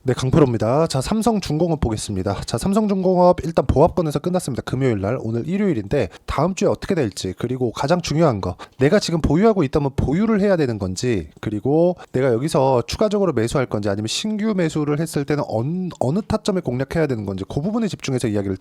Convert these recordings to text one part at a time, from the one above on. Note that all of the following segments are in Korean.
네, 강프로입니다. 자, 삼성중공업 보겠습니다. 자, 삼성중공업 일단 보합권에서 끝났습니다. 금요일날, 오늘 일요일인데 다음 주에 어떻게 될지, 그리고 가장 중요한 거, 내가 지금 보유하고 있다면 보유를 해야 되는 건지, 그리고 내가 여기서 추가적으로 매수할 건지, 아니면 신규 매수를 했을 때는 어느 타점에 공략해야 되는 건지, 그 부분에 집중해서 이야기를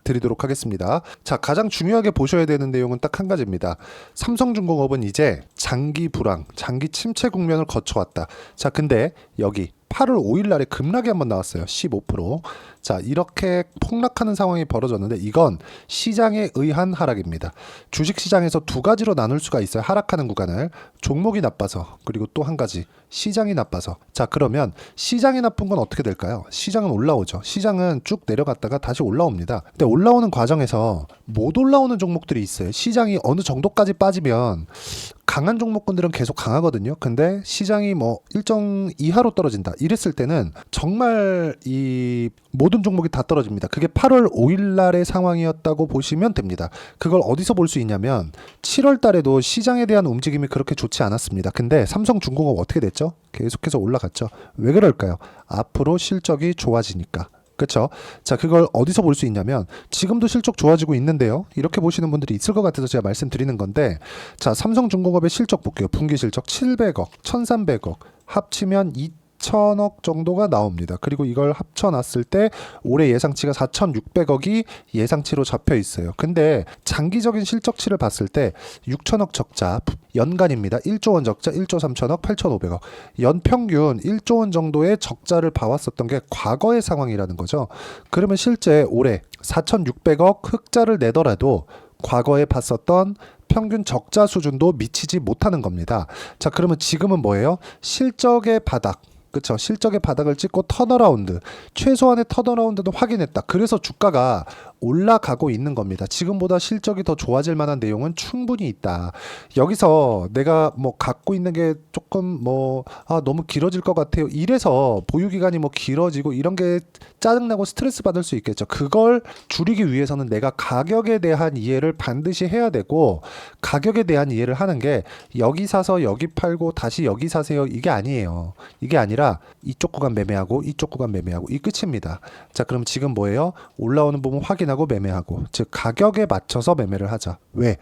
드리도록 하겠습니다. 자, 가장 중요하게 보셔야 되는 내용은 딱 한 가지입니다. 삼성중공업은 이제 장기 불황, 장기 침체 국면을 거쳐왔다. 자, 근데 여기 8월 5일 날에 급락이 한번 나왔어요. 15%. 자, 이렇게 폭락하는 상황이 벌어졌는데 이건 시장에 의한 하락입니다. 주식시장에서 두 가지로 나눌 수가 있어요. 하락하는 구간을. 종목이 나빠서, 그리고 또 한 가지 시장이 나빠서. 자, 그러면 시장이 나쁜 건 어떻게 될까요? 시장은 올라오죠. 시장은 쭉 내려갔다가 다시 올라옵니다. 근데 올라오는 과정에서 못 올라오는 종목들이 있어요. 시장이 어느 정도까지 빠지면 강한 종목군들은 계속 강하거든요. 근데 시장이 뭐 일정 이하로 떨어진다. 이랬을 때는 정말 이 모든 종목이 다 떨어집니다. 그게 8월 5일 날의 상황이었다고 보시면 됩니다. 그걸 어디서 볼 수 있냐면 7월 달에도 시장에 대한 움직임이 그렇게 좋지 않았습니다. 근데 삼성중공업 어떻게 됐죠? 계속해서 올라갔죠. 왜 그럴까요? 앞으로 실적이 좋아지니까. 그렇죠? 자, 그걸 어디서 볼 수 있냐면 지금도 실적 좋아지고 있는데요. 이렇게 보시는 분들이 있을 것 같아서 제가 말씀드리는 건데, 자, 삼성중공업의 실적 볼게요. 분기 실적 700억, 1300억, 합치면 2천억 정도가 나옵니다. 그리고 이걸 합쳐놨을 때 올해 예상치가 4,600억이 예상치로 잡혀 있어요. 근데 장기적인 실적치를 봤을 때 6천억 적자, 연간입니다. 1조 원 적자, 1조 3천억, 8,500억. 연평균 1조 원 정도의 적자를 봐왔었던 게 과거의 상황이라는 거죠. 그러면 실제 올해 4,600억 흑자를 내더라도 과거에 봤었던 평균 적자 수준도 미치지 못하는 겁니다. 자, 그러면 지금은 뭐예요? 실적의 바닥. 그쵸? 실적의 바닥을 찍고 턴어라운드, 최소한의 턴어라운드도 확인했다. 그래서 주가가 올라가고 있는 겁니다. 지금보다 실적이 더 좋아질 만한 내용은 충분히 있다. 여기서 내가 뭐 갖고 있는 게 조금 너무 길어질 것 같아요. 이래서 보유기간이 뭐 길어지고 이런 게 짜증나고 스트레스 받을 수 있겠죠. 그걸 줄이기 위해서는 내가 가격에 대한 이해를 반드시 해야 되고, 가격에 대한 이해를 하는 게 여기 사서 여기 팔고 다시 여기 사세요, 이게 아니에요. 이게 아니라 이쪽 구간 매매하고 이쪽 구간 매매하고 이 끝입니다. 자, 그럼 지금 뭐예요? 올라오는 부분 확인하고 매매하고, 즉 가격에 맞춰서 매매를 하자. 왜?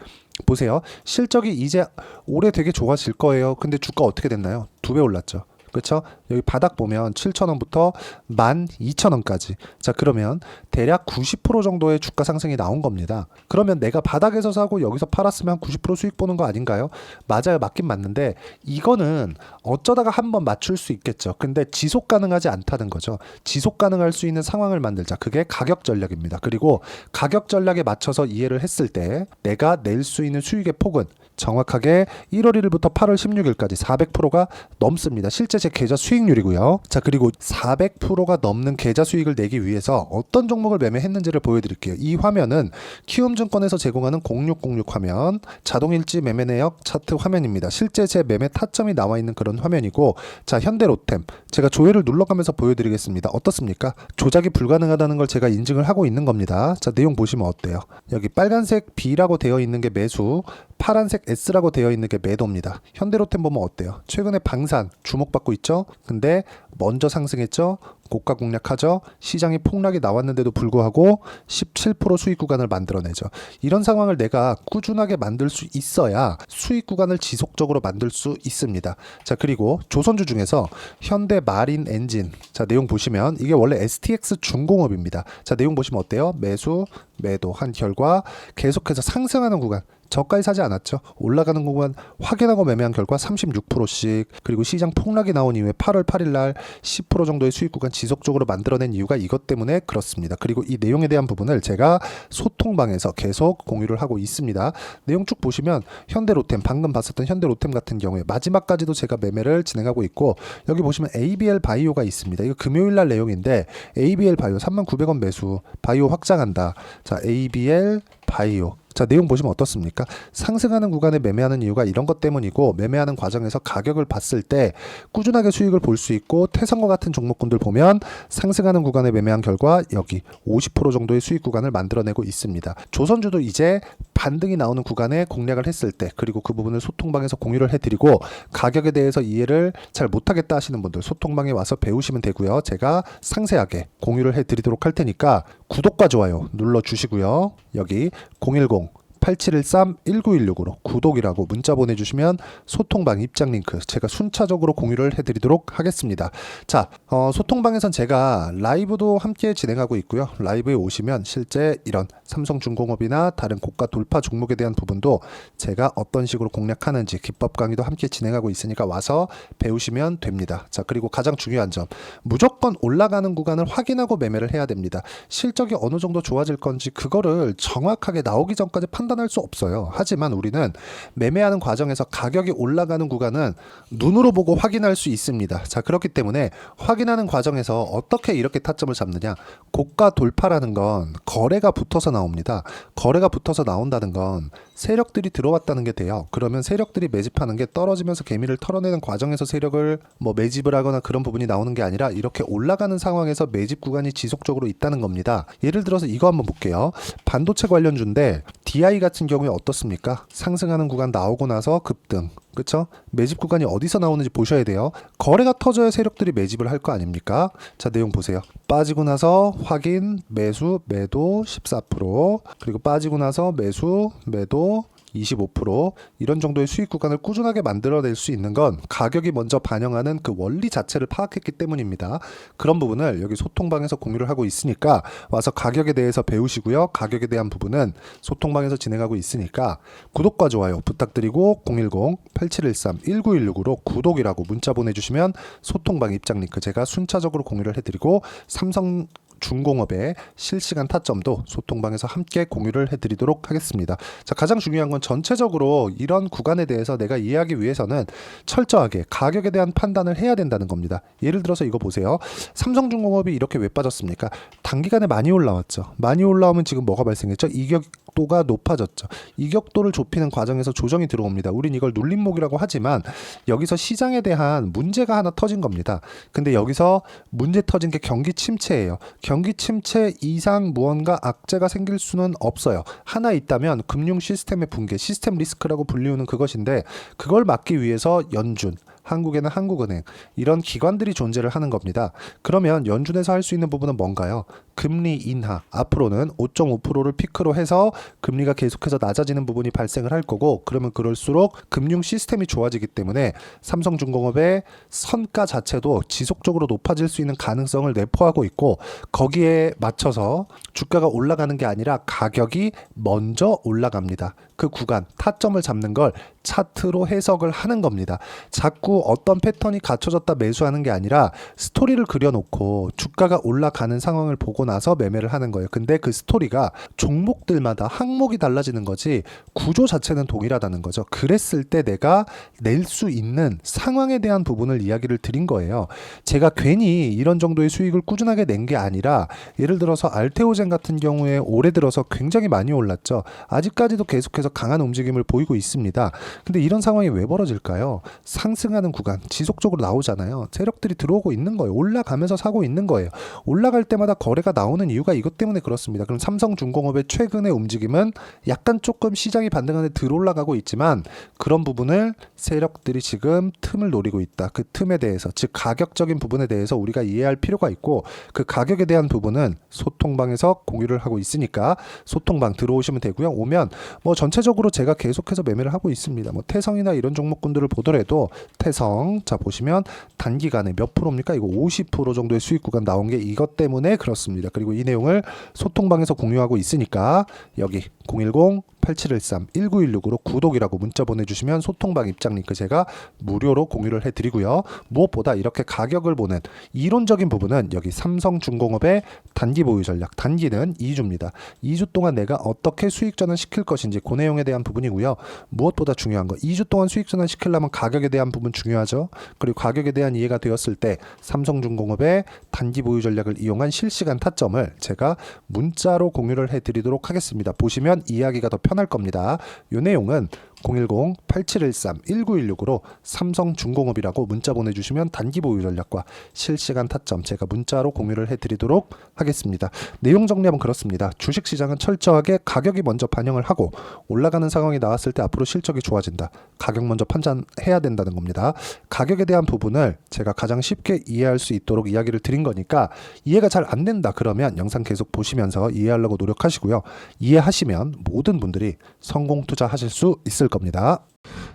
보세요. 실적이 이제 올해 되게 좋아질 거예요. 근데 주가 어떻게 됐나요? 2배 올랐죠. 그렇죠? 여기 바닥 보면 7,000원부터 12,000원까지. 자, 그러면 대략 90% 정도의 주가 상승이 나온 겁니다. 그러면 내가 바닥에서 사고 여기서 팔았으면 90% 수익 보는 거 아닌가요? 맞아요. 맞긴 맞는데 이거는 어쩌다가 한번 맞출 수 있겠죠. 근데 지속 가능하지 않다는 거죠. 지속 가능할 수 있는 상황을 만들자. 그게 가격 전략입니다. 그리고 가격 전략에 맞춰서 이해를 했을 때 내가 낼 수 있는 수익의 폭은 정확하게 1월 1일부터 8월 16일까지 400%가 넘습니다. 실제 제 계좌 수익률이고요. 자, 그리고 400%가 넘는 계좌 수익을 내기 위해서 어떤 종목을 매매했는지를 보여드릴게요. 이 화면은 키움증권에서 제공하는 0606 화면, 자동일지 매매 내역 차트 화면입니다. 실제 제 매매 타점이 나와 있는 그런 화면이고, 자, 현대로템 제가 조회를 눌러가면서 보여드리겠습니다. 어떻습니까? 조작이 불가능하다는 걸 제가 인증을 하고 있는 겁니다. 자, 내용 보시면 어때요? 여기 빨간색 B라고 되어 있는 게 매수, 파란색 S라고 되어 있는 게 매도입니다. 현대로템 보면 어때요? 최근에 방산 주목받고 있죠? 근데 먼저 상승했죠? 고가 공략하죠? 시장이 폭락이 나왔는데도 불구하고 17% 수익 구간을 만들어내죠. 이런 상황을 내가 꾸준하게 만들 수 있어야 수익 구간을 지속적으로 만들 수 있습니다. 자, 그리고 조선주 중에서 현대 마린 엔진, 자, 내용 보시면 이게 원래 STX 중공업입니다. 자, 내용 보시면 어때요? 매수, 매도 한 결과 계속해서 상승하는 구간, 저가에 사지 않았죠. 올라가는 구간 확인하고 매매한 결과 36%씩, 그리고 시장 폭락이 나온 이후에 8월 8일 날 10% 정도의 수익 구간 지속적으로 만들어낸 이유가 이것 때문에 그렇습니다. 그리고 이 내용에 대한 부분을 제가 소통방에서 계속 공유를 하고 있습니다. 내용 쭉 보시면 현대로템, 방금 봤었던 현대로템 같은 경우에 마지막까지도 제가 매매를 진행하고 있고, 여기 보시면 ABL 바이오가 있습니다. 이거 금요일 날 내용인데 ABL 바이오 39,000원 매수, 바이오 확장한다. 자, ABL 바이오 자, 내용 보시면 어떻습니까? 상승하는 구간에 매매하는 이유가 이런 것 때문이고, 매매하는 과정에서 가격을 봤을 때 꾸준하게 수익을 볼 수 있고, 태성과 같은 종목군들 보면 상승하는 구간에 매매한 결과 여기 50% 정도의 수익 구간을 만들어내고 있습니다. 조선주도 이제 반등이 나오는 구간에 공략을 했을 때, 그리고 그 부분을 소통방에서 공유를 해드리고, 가격에 대해서 이해를 잘 못하겠다 하시는 분들 소통방에 와서 배우시면 되고요. 제가 상세하게 공유를 해드리도록 할 테니까 구독과 좋아요 눌러주시고요. 여기 010-8713-1916으로 구독이라고 문자 보내주시면 소통방 입장 링크 제가 순차적으로 공유를 해드리도록 하겠습니다. 자, 소통방에선 제가 라이브도 함께 진행하고 있고요. 라이브에 오시면 실제 이런 삼성중공업이나 다른 고가 돌파 종목에 대한 부분도 제가 어떤 식으로 공략하는지 기법 강의도 함께 진행하고 있으니까 와서 배우시면 됩니다. 자, 그리고 가장 중요한 점, 무조건 올라가는 구간을 확인하고 매매를 해야 됩니다. 실적이 어느 정도 좋아질 건지 그거를 정확하게 나오기 전까지 판단할 수 없어요. 하지만 우리는 매매하는 과정에서 가격이 올라가는 구간은 눈으로 보고 확인할 수 있습니다. 자, 그렇기 때문에 확인하는 과정에서 어떻게 이렇게 타점을 잡느냐, 고가 돌파라는 건 거래가 붙어서 나옵니다. 거래가 붙어서 나온다는 건 세력들이 들어왔다는 게 돼요. 그러면 세력들이 매집하는 게 떨어지면서 개미를 털어내는 과정에서 세력을 매집을 하거나 그런 부분이 나오는 게 아니라 이렇게 올라가는 상황에서 매집 구간이 지속적으로 있다는 겁니다. 예를 들어서 이거 한번 볼게요. 반도체 관련주인데 DI 같은 경우에 어떻습니까? 상승하는 구간 나오고 나서 급등, 그쵸? 매집 구간이 어디서 나오는지 보셔야 돼요. 거래가 터져야 세력들이 매집을 할 거 아닙니까? 자, 내용 보세요. 빠지고 나서 확인, 매수, 매도 14%, 그리고 빠지고 나서 매수, 매도 25%, 이런 정도의 수익 구간을 꾸준하게 만들어낼 수 있는 건 가격이 먼저 반영하는 그 원리 자체를 파악했기 때문입니다. 그런 부분을 여기 소통방에서 공유를 하고 있으니까 와서 가격에 대해서 배우시고요. 가격에 대한 부분은 소통방에서 진행하고 있으니까 구독과 좋아요 부탁드리고 010-8713-1916으로 구독이라고 문자 보내주시면 소통방 입장 링크 제가 순차적으로 공유를 해드리고, 삼성 중공업의 실시간 타점도 소통방에서 함께 공유를 해드리도록 하겠습니다. 자, 가장 중요한 건 전체적으로 이런 구간에 대해서 내가 이해하기 위해서는 철저하게 가격에 대한 판단을 해야 된다는 겁니다. 예를 들어서 이거 보세요. 삼성중공업이 이렇게 왜 빠졌습니까? 단기간에 많이 올라왔죠. 많이 올라오면 지금 뭐가 발생했죠? 이격도가 높아졌죠. 이격도를 좁히는 과정에서 조정이 들어옵니다. 우린 이걸 눌림목이라고 하지만 여기서 시장에 대한 문제가 하나 터진 겁니다. 근데 여기서 문제 터진 게 경기 침체예요. 경기 침체 이상 무언가 악재가 생길 수는 없어요. 하나 있다면 금융 시스템의 붕괴, 시스템 리스크라고 불리우는 그것인데, 그걸 막기 위해서 연준, 한국에는 한국은행, 이런 기관들이 존재를 하는 겁니다. 그러면 연준에서 할 수 있는 부분은 뭔가요? 금리 인하, 앞으로는 5.5%를 피크로 해서 금리가 계속해서 낮아지는 부분이 발생을 할 거고, 그러면 그럴수록 금융 시스템이 좋아지기 때문에 삼성중공업의 선가 자체도 지속적으로 높아질 수 있는 가능성을 내포하고 있고, 거기에 맞춰서 주가가 올라가는 게 아니라 가격이 먼저 올라갑니다. 그 구간, 타점을 잡는 걸 차트로 해석을 하는 겁니다. 자꾸 어떤 패턴이 갖춰졌다 매수하는 게 아니라 스토리를 그려놓고 주가가 올라가는 상황을 보고 나서 매매를 하는 거예요. 근데 그 스토리가 종목들마다 항목이 달라지는 거지 구조 자체는 동일하다는 거죠. 그랬을 때 내가 낼 수 있는 상황에 대한 부분을 이야기를 드린 거예요. 제가 괜히 이런 정도의 수익을 꾸준하게 낸 게 아니라, 예를 들어서 알테오젠 같은 경우에 올해 들어서 굉장히 많이 올랐죠. 아직까지도 계속해서 강한 움직임을 보이고 있습니다. 근데 이런 상황이 왜 벌어질까요? 상승하는 구간 지속적으로 나오잖아요. 세력들이 들어오고 있는 거예요. 올라가면서 사고 있는 거예요. 올라갈 때마다 거래가 나오는 이유가 이것 때문에 그렇습니다. 그럼 삼성중공업의 최근의 움직임은 약간 조금 시장이 반등하는데 덜 올라가고 있지만, 그런 부분을 세력들이 지금 틈을 노리고 있다. 그 틈에 대해서, 즉 가격적인 부분에 대해서 우리가 이해할 필요가 있고, 그 가격에 대한 부분은 소통방에서 공유를 하고 있으니까 소통방 들어오시면 되고요. 오면 전체적으로 제가 계속해서 매매를 하고 있습니다. 태성이나 이런 종목군들을 보더라도 태성, 자 보시면 단기간에 몇 프로입니까? 이거 50% 정도의 수익 구간 나온 게 이것 때문에 그렇습니다. 그리고 이 내용을 소통방에서 공유하고 있으니까 여기 010-8713-1916으로 구독이라고 문자 보내주시면 소통방 입장 링크 제가 무료로 공유를 해드리고요. 무엇보다 이렇게 가격을 보는 이론적인 부분은 여기 삼성중공업의 단기 보유 전략, 단기는 2주입니다. 2주 동안 내가 어떻게 수익 전환 시킬 것인지 그 내용에 대한 부분이고요. 무엇보다 중요한 거, 2주 동안 수익 전환 시키려면 가격에 대한 부분 중요하죠. 그리고 가격에 대한 이해가 되었을 때 삼성중공업의 단기 보유 전략을 이용한 실시간 타점을 제가 문자로 공유를 해드리도록 하겠습니다. 보시면 이해하기가 더 편할 겁니다. 이 내용은 010-8713-1916으로 삼성중공업이라고 문자 보내주시면 단기 보유 전략과 실시간 타점 제가 문자로 공유를 해드리도록 하겠습니다. 내용 정리하면 그렇습니다. 주식시장은 철저하게 가격이 먼저 반영을 하고 올라가는 상황이 나왔을 때 앞으로 실적이 좋아진다. 가격 먼저 판단해야 된다는 겁니다. 가격에 대한 부분을 제가 가장 쉽게 이해할 수 있도록 이야기를 드린 거니까 이해가 잘 안 된다 그러면 영상 계속 보시면서 이해하려고 노력하시고요. 이해하시면 모든 분들이 성공 투자하실 수 있을 겁니다.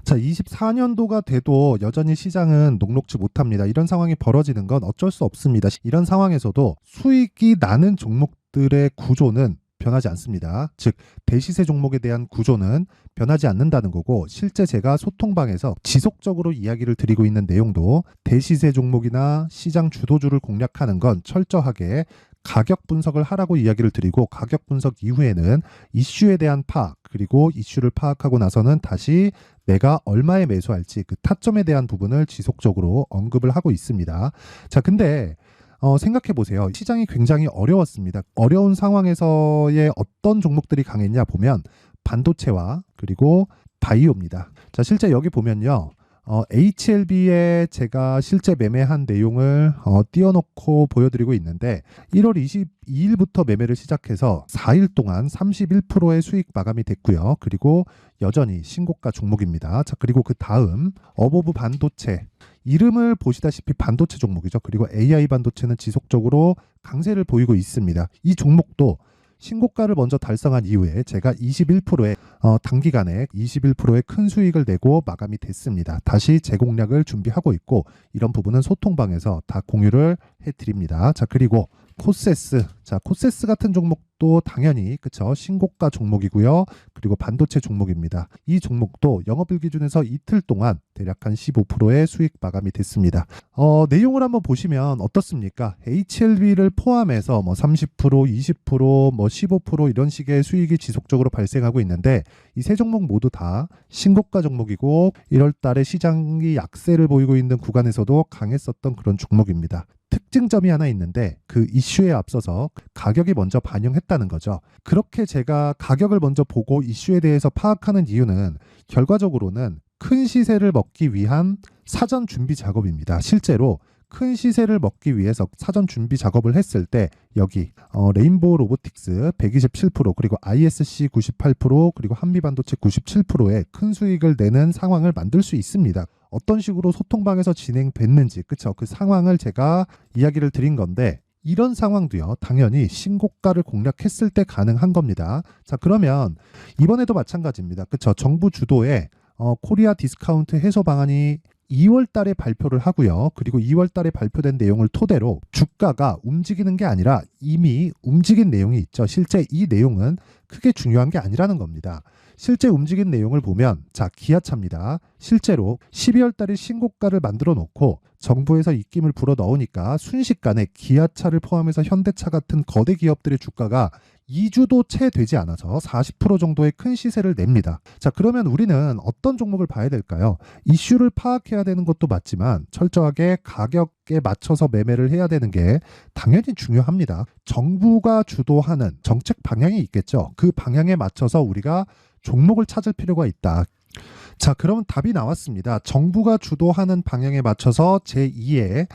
자, 24년도가 돼도 여전히 시장은 녹록지 못합니다. 이런 상황이 벌어지는 건 어쩔 수 없습니다. 이런 상황에서도 수익이 나는 종목들의 구조는 변하지 않습니다. 즉 대시세 종목에 대한 구조는 변하지 않는다는 거고, 실제 제가 소통방에서 지속적으로 이야기를 드리고 있는 내용도 대시세 종목이나 시장 주도주를 공략하는 건 철저하게 가격 분석을 하라고 이야기를 드리고, 가격 분석 이후에는 이슈에 대한 파악, 그리고 이슈를 파악하고 나서는 다시 내가 얼마에 매수할지 그 타점에 대한 부분을 지속적으로 언급을 하고 있습니다. 자, 근데 생각해 보세요. 시장이 굉장히 어려웠습니다. 어려운 상황에서의 어떤 종목들이 강했냐 보면 반도체와 그리고 바이오입니다. 자, 실제 여기 보면요. HLB에 제가 실제 매매한 내용을 띄워놓고 보여드리고 있는데 1월 22일부터 매매를 시작해서 4일 동안 31%의 수익 마감이 됐고요. 그리고 여전히 신고가 종목입니다. 자, 그리고 그 다음 어보브 반도체, 이름을 보시다시피 반도체 종목이죠. 그리고 AI 반도체는 지속적으로 강세를 보이고 있습니다. 이 종목도 신고가를 먼저 달성한 이후에 제가 21%의 단기간에 21%의 큰 수익을 내고 마감이 됐습니다. 다시 재공략을 준비하고 있고, 이런 부분은 소통방에서 다 공유를 해드립니다. 자, 그리고 코세스, 자, 코세스 같은 종목도 당연히 그쵸, 신고가 종목이고요. 그리고 반도체 종목입니다. 이 종목도 영업일 기준에서 이틀 동안 대략 한 15%의 수익 마감이 됐습니다. 내용을 한번 보시면 어떻습니까? HLB를 포함해서 30%, 20%, 15% 이런 식의 수익이 지속적으로 발생하고 있는데, 이 세 종목 모두 다 신고가 종목이고 1월 달에 시장이 약세를 보이고 있는 구간에서도 강했었던 그런 종목입니다. 특징점이 하나 있는데 그 이슈에 앞서서 가격이 먼저 반영했다는 거죠. 그렇게 제가 가격을 먼저 보고 이슈에 대해서 파악하는 이유는 결과적으로는 큰 시세를 먹기 위한 사전 준비 작업입니다. 실제로 큰 시세를 먹기 위해서 사전 준비 작업을 했을 때 여기 레인보우 로보틱스 127%, 그리고 ISC 98%, 그리고 한미반도체 97%의 큰 수익을 내는 상황을 만들 수 있습니다. 어떤 식으로 소통방에서 진행됐는지, 그쵸? 그 상황을 제가 이야기를 드린 건데, 이런 상황도요, 당연히 신고가를 공략했을 때 가능한 겁니다. 자, 그러면 이번에도 마찬가지입니다. 그쵸? 정부 주도의 코리아 디스카운트 해소 방안이 2월 달에 발표를 하고요. 그리고 2월 달에 발표된 내용을 토대로 주가가 움직이는 게 아니라 이미 움직인 내용이 있죠. 실제 이 내용은 크게 중요한 게 아니라는 겁니다. 실제 움직인 내용을 보면, 자, 기아차입니다. 실제로 12월 달에 신고가를 만들어 놓고 정부에서 입김을 불어 넣으니까 순식간에 기아차를 포함해서 현대차 같은 거대 기업들의 주가가 2주도 채 되지 않아서 40% 정도의 큰 시세를 냅니다. 자, 그러면 우리는 어떤 종목을 봐야 될까요? 이슈를 파악해야 되는 것도 맞지만 철저하게 가격에 맞춰서 매매를 해야 되는 게 당연히 중요합니다. 정부가 주도하는 정책 방향이 있겠죠. 그 방향에 맞춰서 우리가 종목을 찾을 필요가 있다. 자, 그러면 답이 나왔습니다. 정부가 주도하는 방향에 맞춰서 제2의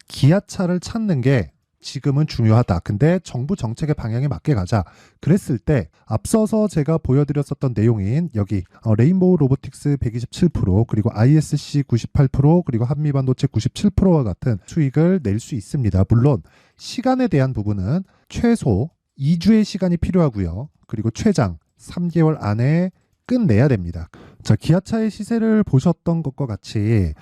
기아차를 찾는 게 지금은 중요하다. 근데 정부 정책의 방향에 맞게 가자. 그랬을 때 앞서서 제가 보여드렸었던 내용인 여기 레인보우 로보틱스 127%, 그리고 ISC 98%, 그리고 한미반도체 97%와 같은 수익을 낼 수 있습니다. 물론 시간에 대한 부분은 최소 2주의 시간이 필요하고요. 그리고 최장 3개월 안에 끝내야 됩니다. 자, 기아차의 시세를 보셨던 것과 같이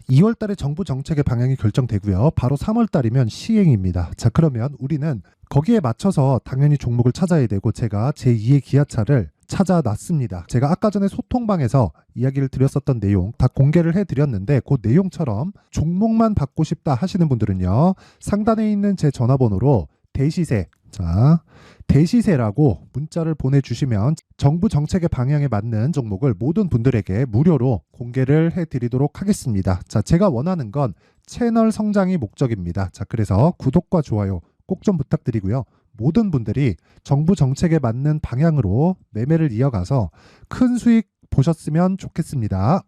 2월 달에 정부 정책의 방향이 결정되고요. 바로 3월 달이면 시행입니다. 자, 그러면 우리는 거기에 맞춰서 당연히 종목을 찾아야 되고, 제가 제2의 기아차를 찾아놨습니다. 제가 아까 전에 소통방에서 이야기를 드렸었던 내용 다 공개를 해드렸는데, 그 내용처럼 종목만 받고 싶다 하시는 분들은요, 상단에 있는 제 전화번호로 대시세. 자, 대시세라고 문자를 보내주시면 정부 정책의 방향에 맞는 종목을 모든 분들에게 무료로 공개를 해드리도록 하겠습니다. 자, 제가 원하는 건 채널 성장이 목적입니다. 자, 그래서 구독과 좋아요 꼭 좀 부탁드리고요. 모든 분들이 정부 정책에 맞는 방향으로 매매를 이어가서 큰 수익 보셨으면 좋겠습니다.